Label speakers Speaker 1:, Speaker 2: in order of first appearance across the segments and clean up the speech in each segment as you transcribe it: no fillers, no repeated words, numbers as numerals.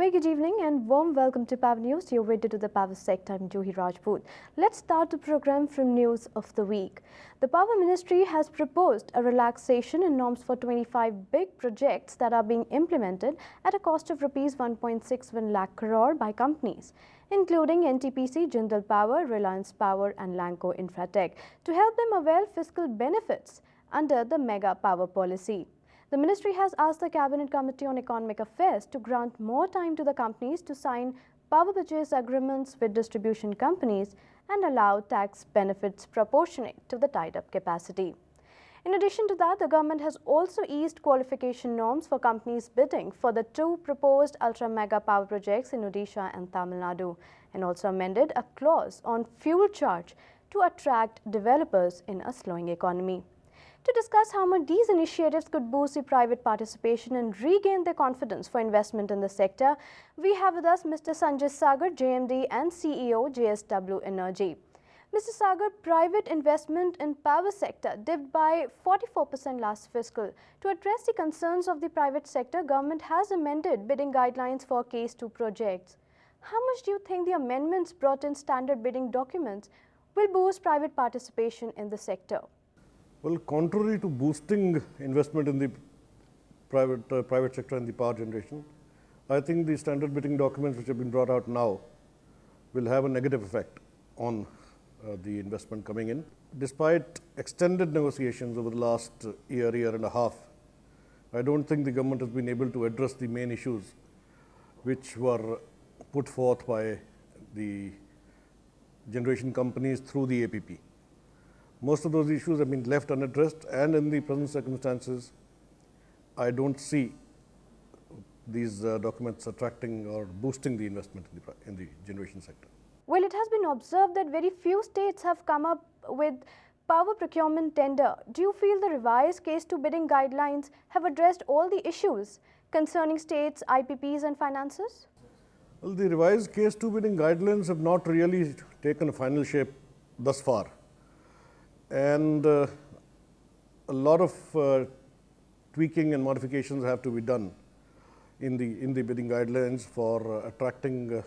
Speaker 1: very good evening and warm welcome to Power News. You're waited to the power sector. I'm Jyotiraditiya. Let's start the program from news of the week. The Power Ministry has proposed a relaxation in norms for 25 big projects that are being implemented at a cost of rupees 1.61 lakh crore by companies, including NTPC, Jindal Power, Reliance Power and Lanco Infratech, to help them avail fiscal benefits under the mega power policy. The ministry has asked the Cabinet Committee on Economic Affairs to grant more time to the companies to sign power purchase agreements with distribution companies and allow tax benefits proportionate to the tied-up capacity. In addition to that, the government has also eased qualification norms for companies bidding for the two proposed ultra-mega power projects in Odisha and Tamil Nadu, and also amended a clause on fuel charge to attract developers in a slowing economy. To discuss how much these initiatives could boost the private participation and regain their confidence for investment in the sector, we have with us Mr. Sanjay Sagar, JMD and CEO, JSW Energy. Mr. Sagar, private investment in power sector dipped by 44% last fiscal. To address the concerns of the private sector, government has amended bidding guidelines for Case 2 projects. How much do you think the amendments brought in standard bidding documents will boost private participation in the sector?
Speaker 2: Well, contrary to boosting investment in the private sector and the power generation, I think the standard bidding documents which have been brought out now will have a negative effect on the investment coming in. Despite extended negotiations over the last year and a half, I don't think the government has been able to address the main issues which were put forth by the generation companies through the APP. Most of those issues have been left unaddressed, and in the present circumstances, I don't see these documents attracting or boosting the investment in the generation sector.
Speaker 1: Well, it has been observed that very few states have come up with power procurement tender. Do you feel the revised Case 2 bidding guidelines have addressed all the issues concerning states, IPPs and finances?
Speaker 2: Well, the revised Case 2 bidding guidelines have not really taken a final shape thus far. And a lot of tweaking and modifications have to be done in the bidding guidelines for attracting,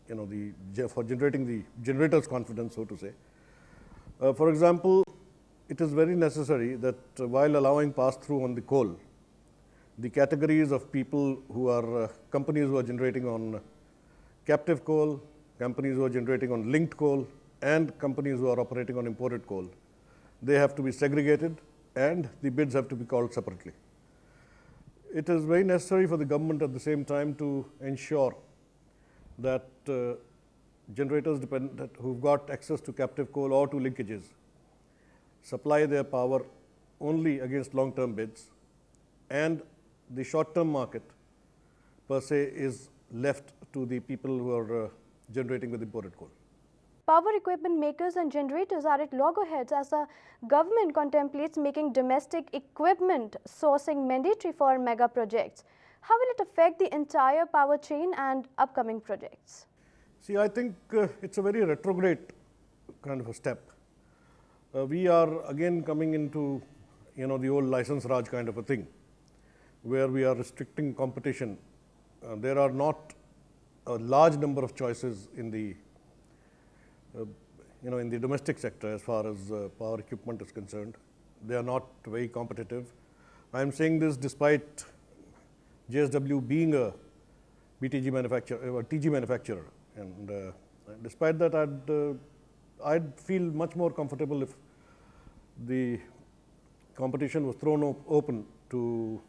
Speaker 2: for generating the generators' confidence, so to say. For example, it is very necessary that while allowing pass-through on the coal, the categories of people who are companies who are generating on captive coal, companies who are generating on linked coal, and companies who are operating on imported coal, they have to be segregated and the bids have to be called separately. It is very necessary for the government at the same time to ensure that generators who've got access to captive coal or to linkages supply their power only against long-term bids, and the short-term market per se is left to the people who are generating with imported coal.
Speaker 1: Power equipment makers and generators are at loggerheads as the government contemplates making domestic equipment sourcing mandatory for mega projects. How will it affect the entire power chain and upcoming projects?
Speaker 2: See, I think it's a very retrograde kind of a step. We are again coming into, the old license Raj kind of a thing, where we are restricting competition. There are not a large number of choices in the in the domestic sector as far as power equipment is concerned. They are not very competitive. I am saying this despite JSW being a BTG manufacturer, or TG manufacturer, and despite that, I'd feel much more comfortable if the competition was thrown open to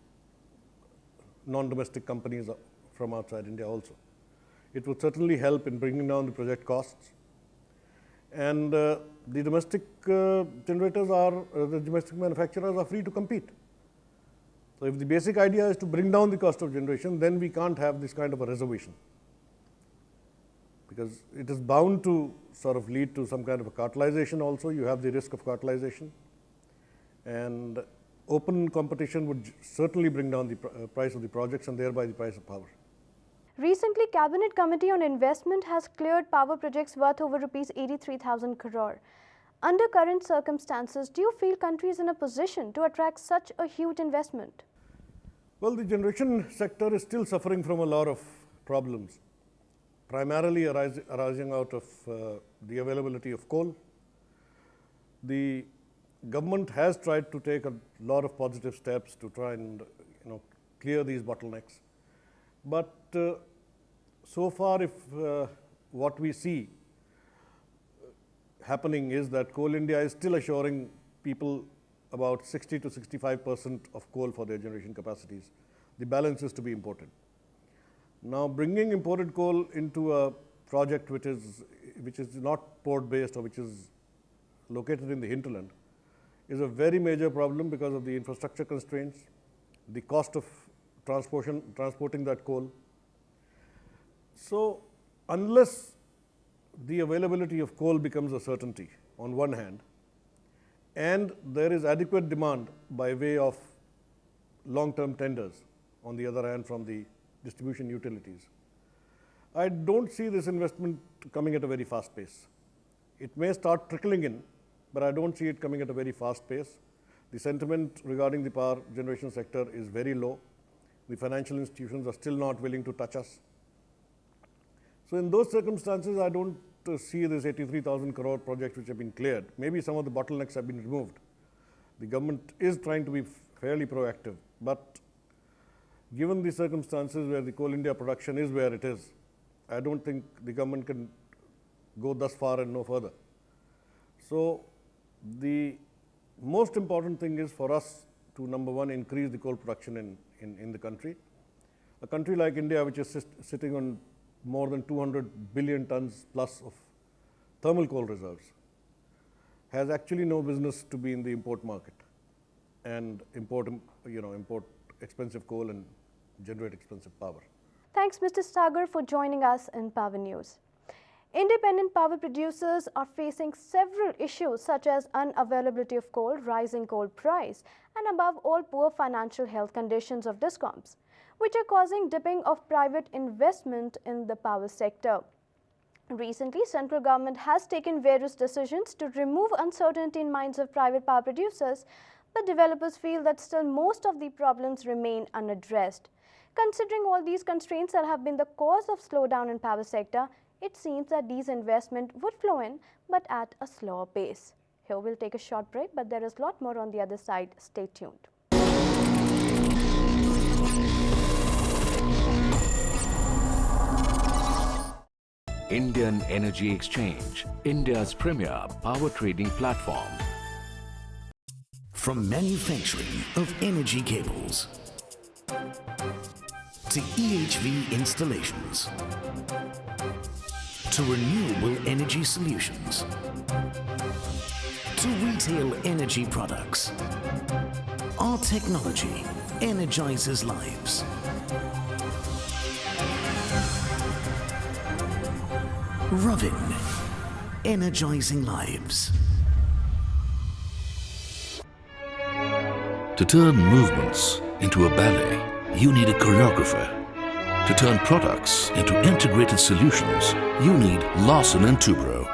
Speaker 2: non-domestic companies from outside India also. It would certainly help in bringing down the project costs. And the domestic generators the domestic manufacturers are free to compete. So if the basic idea is to bring down the cost of generation, then we can't have this kind of a reservation, because it is bound to sort of lead to some kind of a cartelization also. You have the risk of cartelization, and open competition would certainly bring down the price of the projects and thereby the price of power.
Speaker 1: Recently, Cabinet Committee on Investment has cleared power projects worth over rupees 83,000 crore. Under current circumstances, do you feel country is in a position to attract such a huge investment?
Speaker 2: Well, the generation sector is still suffering from a lot of problems, primarily arising out of the availability of coal. The government has tried to take a lot of positive steps to try and clear these bottlenecks. But so far, if what we see happening is that Coal India is still assuring people about 60 to 65% of coal for their generation capacities. The balance is to be imported. Now, bringing imported coal into a project which is not port-based or which is located in the hinterland is a very major problem because of the infrastructure constraints, the cost of transporting that coal. So, unless the availability of coal becomes a certainty on one hand, and there is adequate demand by way of long-term tenders on the other hand from the distribution utilities, I don't see this investment coming at a very fast pace. It may start trickling in, but I don't see it coming at a very fast pace. The sentiment regarding the power generation sector is very low. The financial institutions are still not willing to touch us. So in those circumstances, I don't see this 83,000 crore project which have been cleared. Maybe some of the bottlenecks have been removed. The government is trying to be fairly proactive, but given the circumstances where the Coal India production is where it is, I don't think the government can go thus far and no further. So the most important thing is for us to, number one, increase the coal production in the country. A country like India, which is sitting on more than 200 billion tons plus of thermal coal reserves, has actually no business to be in the import market and import expensive coal and generate expensive power.
Speaker 1: Thanks, Mr. Sagar, for joining us in Power News. Independent power producers are facing several issues such as unavailability of coal, rising coal price, and above all poor financial health conditions of DISCOMs, which are causing dipping of private investment in the power sector. Recently, central government has taken various decisions to remove uncertainty in minds of private power producers, but developers feel that still most of the problems remain unaddressed. Considering all these constraints that have been the cause of slowdown in power sector, it seems that these investment would flow in, but at a slower pace. Here we'll take a short break, but there is a lot more on the other side. Stay tuned.
Speaker 3: Indian Energy Exchange, India's premier power trading platform.
Speaker 4: From manufacturing of energy cables to EHV installations to renewable energy solutions to retail energy products, our technology energizes lives. Ravin, energizing lives.
Speaker 3: To turn movements into a ballet, you need a choreographer. To turn products into integrated solutions, you need Larsen & Toubro.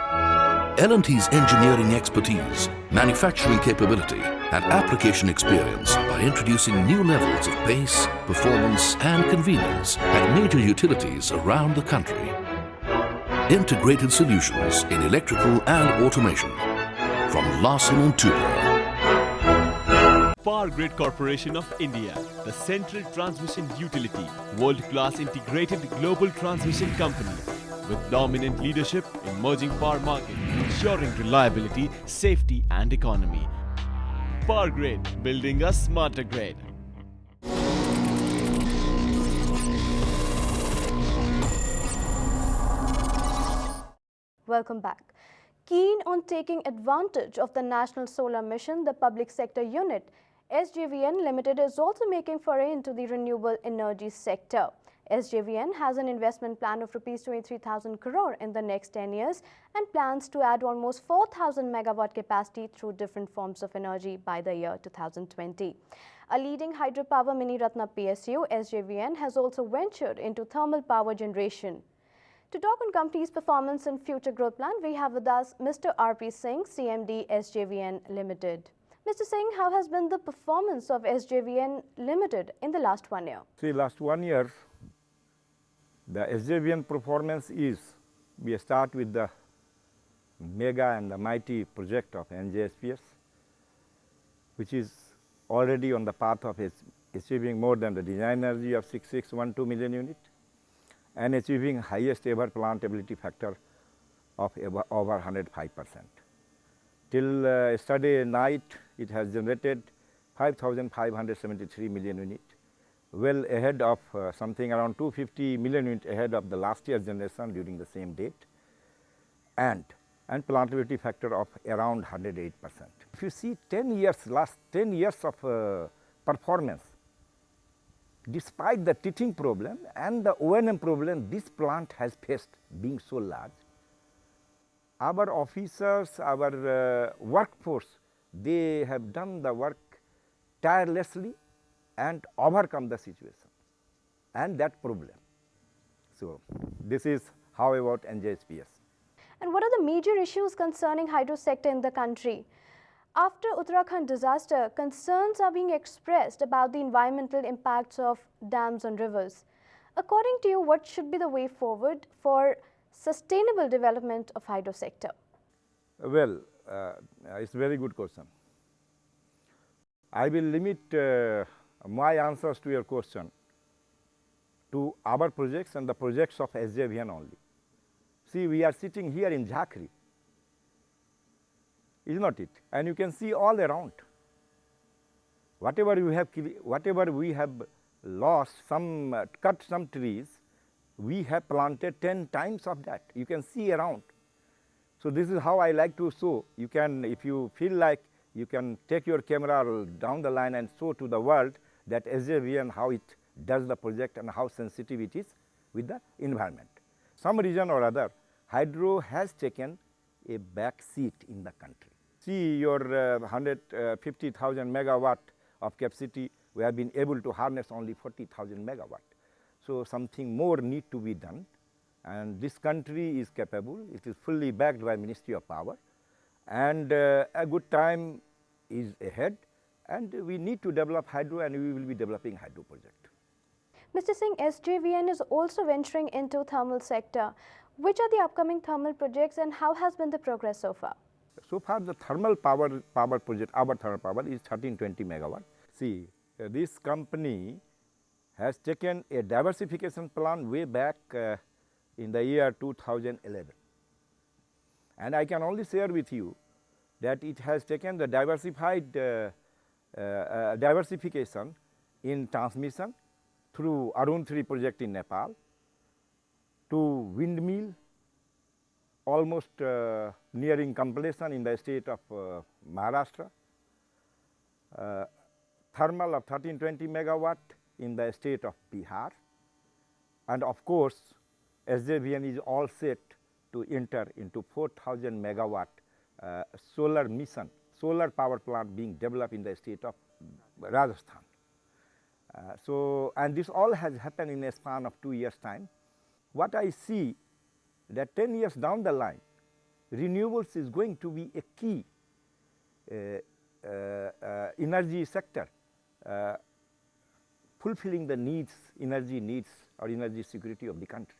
Speaker 3: L&T's engineering expertise, manufacturing capability, and application experience by introducing new levels of pace, performance, and convenience at major utilities around the country. Integrated solutions in electrical and automation from Larsen & Toubro.
Speaker 5: Power Grid Corporation of India, the central transmission utility, world-class integrated global transmission company with dominant leadership in emerging power market, ensuring reliability, safety and economy. Power Grid, building a smarter grid.
Speaker 1: Welcome back. Keen on taking advantage of the National Solar Mission, the public sector unit, SJVN Limited is also making foray into the renewable energy sector. SJVN has an investment plan of Rs 23,000 crore in the next 10 years and plans to add almost 4,000 megawatt capacity through different forms of energy by the year 2020. A leading hydropower mini Ratna PSU, SJVN has also ventured into thermal power generation. To talk on company's performance and future growth plan, we have with us Mr. R.P. Singh, CMD, SJVN Limited. Mr. Singh, how has been the performance of SJVN Limited in the last 1 year?
Speaker 6: See, last 1 year, The SJVN performance is, we start with the mega and the mighty project of NJSPS, which is already on the path of achieving more than the design energy of 6612 million unit and achieving highest ever plant ability factor of over 105%. Till yesterday night, it has generated 5,573 million unit, well ahead of something around 250 million unit ahead of the last year's generation during the same date, and plant ability factor of around 108%. If you see 10 years, last 10 years of performance, despite the teething problem and the O&M problem this plant has faced being so large, our officers, our workforce, they have done the work tirelessly and overcome the situation and that problem. So, this is how about NJSPS.
Speaker 1: And what are the major issues concerning hydro sector in the country? After Uttarakhand disaster, concerns are being expressed about the environmental impacts of dams on rivers. According to you, what should be the way forward for sustainable development of hydro sector?
Speaker 6: Well, it's a very good question. I will limit my answers to your question to our projects and the projects of SJVN only. See, we are sitting here in Jhakri, is not it? And you can see all around. Whatever we have lost, cut some trees, we have planted 10 times of that. You can see around. So this is how I like to show. You can, if you feel like, you can take your camera down the line and show to the world that SJVN how it does the project and how sensitive it is with the environment. Some reason or other, hydro has taken a back seat in the country. See, your 150,000 megawatt of capacity, we have been able to harness only 40,000 megawatt. So something more need to be done, and this country is capable. It is fully backed by Ministry of Power, and a good time is ahead, and we need to develop hydro, and we will be developing hydro project.
Speaker 1: Mr. Singh, SJVN is also venturing into thermal sector. Which are the upcoming thermal projects and how has been the progress so far?
Speaker 6: So far the thermal power project, our thermal power is 1320 megawatt. See, this company has taken a diversification plan way back in the year 2011. And I can only share with you that it has taken the diversification in transmission through Arun 3 project in Nepal, to windmill almost nearing completion in the state of Maharashtra, thermal of 1320 megawatt in the state of Bihar, and of course, SJVN is all set to enter into 4,000 megawatt solar mission, solar power plant being developed in the state of Rajasthan. And this all has happened in a span of 2 years' time. What I see that 10 years down the line, renewables is going to be a key energy sector, fulfilling the needs, energy needs or energy security of the country.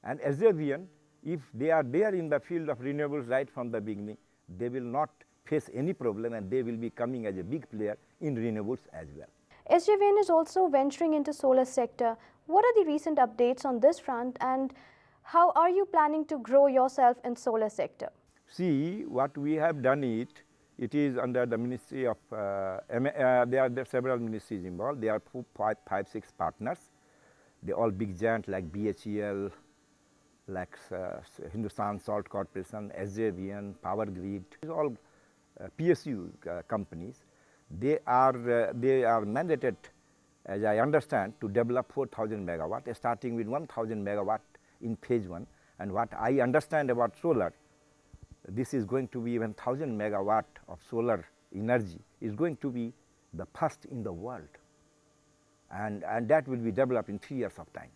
Speaker 6: And SJVN, if they are there in the field of renewables right from the beginning, they will not face any problem and they will be coming as a big player in renewables as well.
Speaker 1: SJVN is also venturing into solar sector. What are the recent updates on this front and how are you planning to grow yourself in solar sector?
Speaker 6: See, what we have done it is under the Ministry of, there are several ministries involved. There are 5, 6 partners. They all big giant like BHEL, like Hindustan Salt Corporation, SJVN, Power Grid. These are all PSU companies. They are mandated, as I understand, to develop 4,000 megawatt, starting with 1,000 megawatt in phase 1. And what I understand about solar, this is going to be even 1,000 megawatt of solar energy is going to be the first in the world. And that will be developed in 3 years of time.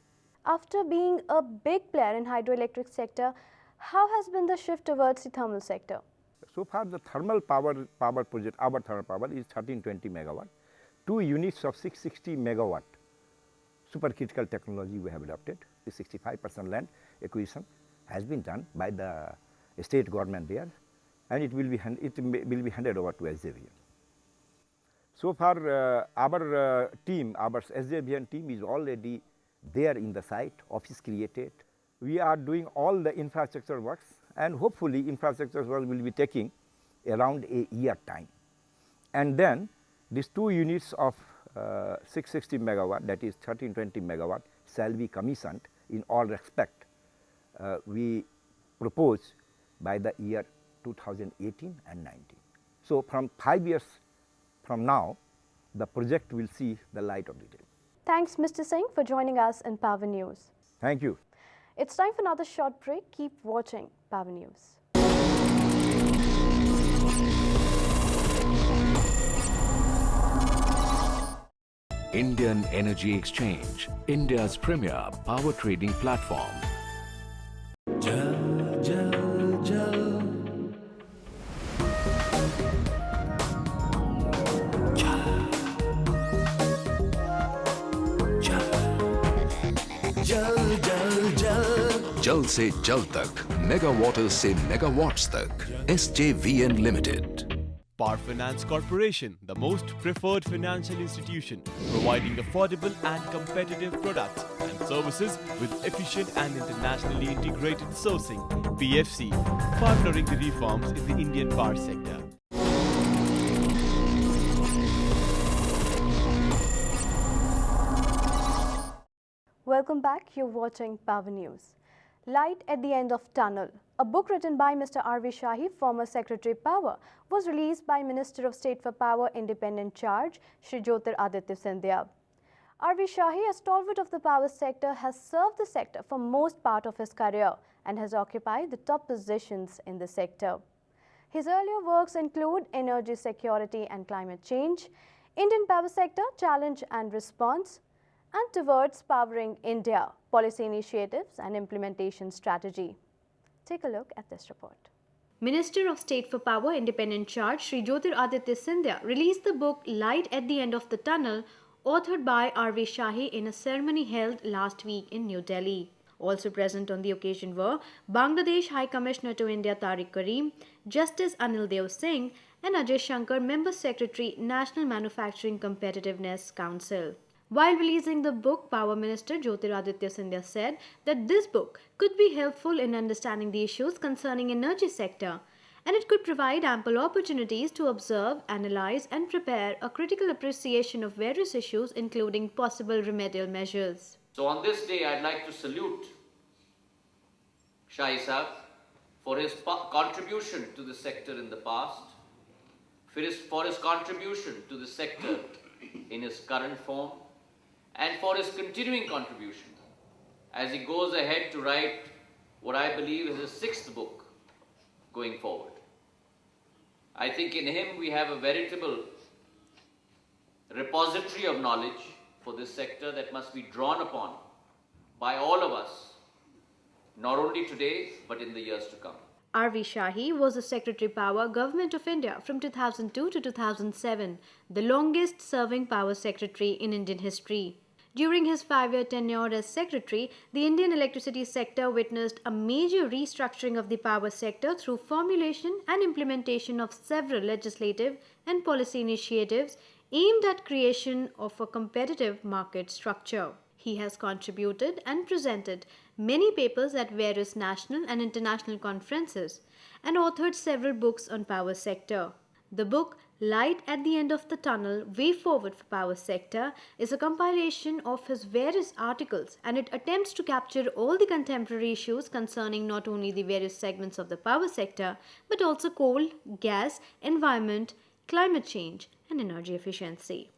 Speaker 1: After being a big player in hydroelectric sector, how has been the shift towards the thermal sector?
Speaker 6: So far the thermal power project, our thermal power is 1320 megawatt. 2 units of 660 megawatt supercritical technology we have adopted. 60-65% land acquisition has been done by the state government there, and it will be handed over to SJVN. So far, our team, our SJVN team is already there in the site, office created. We are doing all the infrastructure works, and hopefully infrastructure work will be taking around a year time. And then these 2 units of 660 megawatt, that is 1320 megawatt, shall be commissioned in all respect. We propose by the year 2018 and 19. So from 5 years from now, the project will see the light of the day.
Speaker 1: Thanks, Mr. Singh, for joining us in Power News.
Speaker 6: Thank you.
Speaker 1: It's time for another short break. Keep watching Power News.
Speaker 7: Indian Energy Exchange, India's premier power trading platform.
Speaker 4: Jal, jal, jal. Jal. Jal. Jal, jal, jal.
Speaker 3: जल से जल तक, megawatt से megawatts तक, SJVN Limited.
Speaker 5: Power Finance Corporation, the most preferred financial institution, providing affordable and competitive products and services with efficient and internationally integrated sourcing. PFC, partnering the reforms in the Indian power sector.
Speaker 1: Welcome back. You're watching Power News. Light at the End of Tunnel, a book written by Mr. R.V. Shahi, former Secretary Power, was released by Minister of State for Power Independent Charge, Shri Jyotiraditiya Scindia. R.V. Shahi, a stalwart of the power sector, has served the sector for most part of his career and has occupied the top positions in the sector. His earlier works include Energy Security and Climate Change, Indian Power Sector Challenge and Response, and Towards Powering India, Policy Initiatives and Implementation Strategy. Take a look at this report. Minister of State for Power Independent Charge, Shri Jyotiraditiya Scindia, released the book Light at the End of the Tunnel, authored by R.V. Shahi in a ceremony held last week in New Delhi. Also present on the occasion were Bangladesh High Commissioner to India Tariq Karim, Justice Anil Dev Singh, and Ajay Shankar, Member Secretary, National Manufacturing Competitiveness Council. While releasing the book, Power Minister Jyotiraditiya Scindia said that this book could be helpful in understanding the issues concerning energy sector, and it could provide ample opportunities to observe, analyze and prepare a critical appreciation of various issues, including possible remedial measures.
Speaker 8: So on this day, I'd like to salute Shahi Sahib for his contribution to the sector in the past, for his contribution to the sector in his current form, and for his continuing contribution as he goes ahead to write what I believe is his 6th book going forward. I think in him we have a veritable repository of knowledge for this sector that must be drawn upon by all of us, not only today but in the years to come.
Speaker 1: R.V. Shahi was the Secretary Power, Government of India from 2002 to 2007, the longest serving power secretary in Indian history. During his 5-year tenure as Secretary, the Indian electricity sector witnessed a major restructuring of the power sector through formulation and implementation of several legislative and policy initiatives aimed at creation of a competitive market structure. He has contributed and presented many papers at various national and international conferences and authored several books on power sector. The book Light at the End of the Tunnel, Way Forward for Power Sector is a compilation of his various articles, and it attempts to capture all the contemporary issues concerning not only the various segments of the power sector but also coal, gas, environment, climate change and energy efficiency.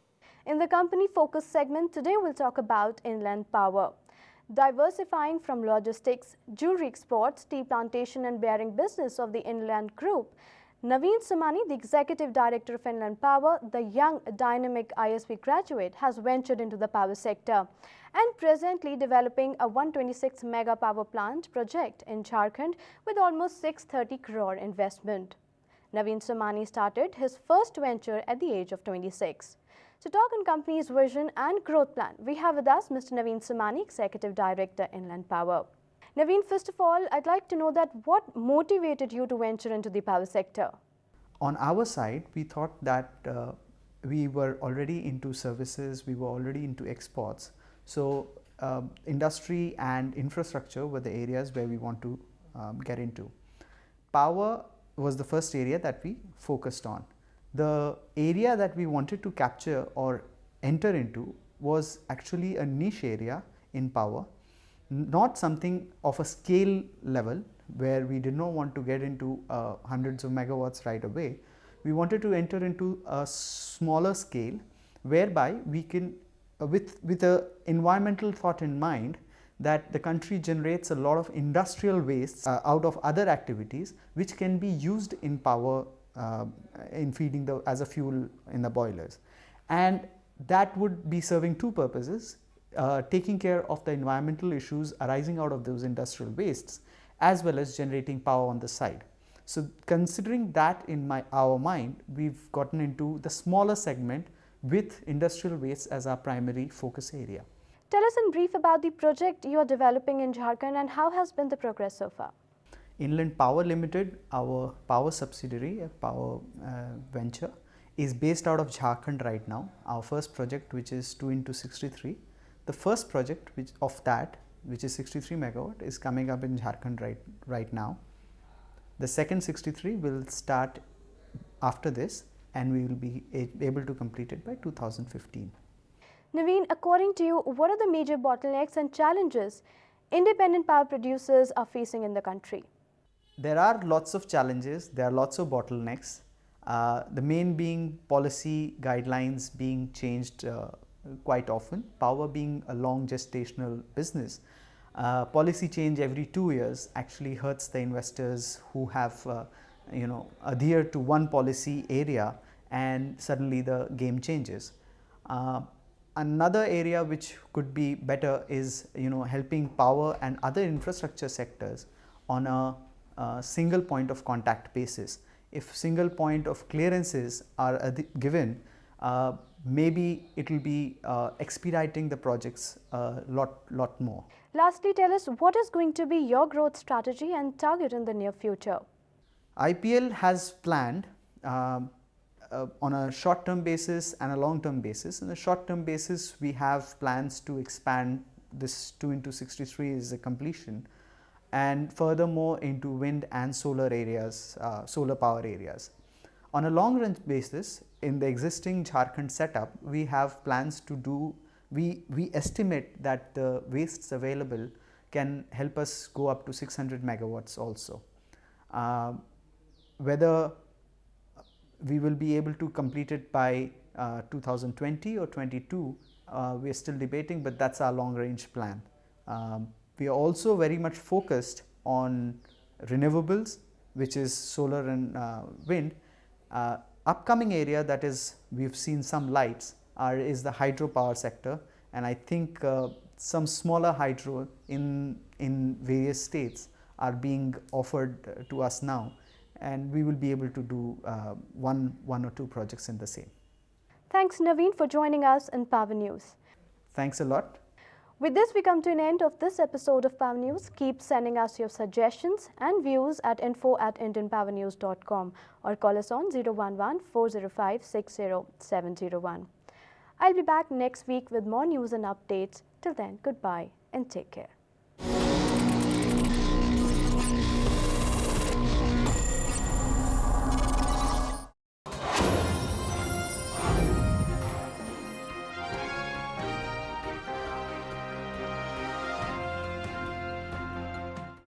Speaker 1: In the company focus segment, today we'll talk about inland power. Diversifying from logistics, jewelry exports, tea plantation and bearing business of the inland group, Naveen, the Executive Director of Inland Power, the young dynamic ISB graduate, has ventured into the power sector and presently developing a 126 mega power plant project in Jharkhand with almost 630 crore investment. Naveen Somani started his first venture at the age of 26. To talk on company's vision and growth plan, we have with us Mr. Naveen Somani, Executive Director, Inland Power. Naveen, first of all, I'd like to know that what motivated you to venture into the power sector?
Speaker 9: On our side, we thought that we were already into services, we were already into exports. So industry and infrastructure were the areas where we want to get into. Power was the first area that we focused on. The area that we wanted to capture or enter into was actually a niche area in power, not something of a scale level where we did not want to get into hundreds of megawatts right away. We wanted to enter into a smaller scale whereby we can, with a environmental thought in mind, that the country generates a lot of industrial wastes out of other activities which can be used in power in feeding as a fuel in the boilers. And that would be serving two purposes, taking care of the environmental issues arising out of those industrial wastes, as well as generating power on the side. So considering that in our mind, we've gotten into the smaller segment with industrial waste as our primary focus area.
Speaker 1: Tell us in brief about the project you are developing in Jharkhand and how has been the progress so far?
Speaker 9: Inland Power Limited, our power subsidiary, a power venture, is based out of Jharkhand right now. Our first project, which is 2x63, the first project which is 63 megawatt, is coming up in Jharkhand right now. The second 63 will start after this, and we will be able to complete it by 2015.
Speaker 1: Naveen, according to you, what are the major bottlenecks and challenges independent power producers are facing in the country?
Speaker 9: There are lots of challenges, there are lots of bottlenecks. The main being policy guidelines being changed quite often. Power being a long gestational business, policy change every 2 years actually hurts the investors who have adhered to one policy area, and suddenly the game changes. Another area which could be better is helping power and other infrastructure sectors on a single point of contact basis. If single point of clearances are given, maybe it will be expediting the projects a lot more.
Speaker 1: Lastly, tell us what is going to be your growth strategy and target in the near future?
Speaker 9: IPL has planned on a short-term basis and a long-term basis. On a short-term basis, we have plans to expand this 2x63 is a completion, and furthermore into wind and solar areas, solar power areas. On a long-run basis, in the existing Jharkhand setup, we have plans to do. We estimate that the wastes available can help us go up to 600 megawatts also. Whether we will be able to complete it by 2020 or 22, we are still debating, but that's our long range plan. We are also very much focused on renewables, which is solar and wind. Upcoming area that is we've seen some lights is the hydropower sector, and I think some smaller hydro in various states are being offered to us now, and we will be able to do one or two projects in the same.
Speaker 1: Thanks, Naveen, for joining us in Power News.
Speaker 9: Thanks a lot.
Speaker 1: With this, we come to an end of this episode of Power News. Keep sending us your suggestions and views at info@indianpowernews.com or call us on 011-405-60701. I'll be back next week with more news and updates. Till then, goodbye and take care.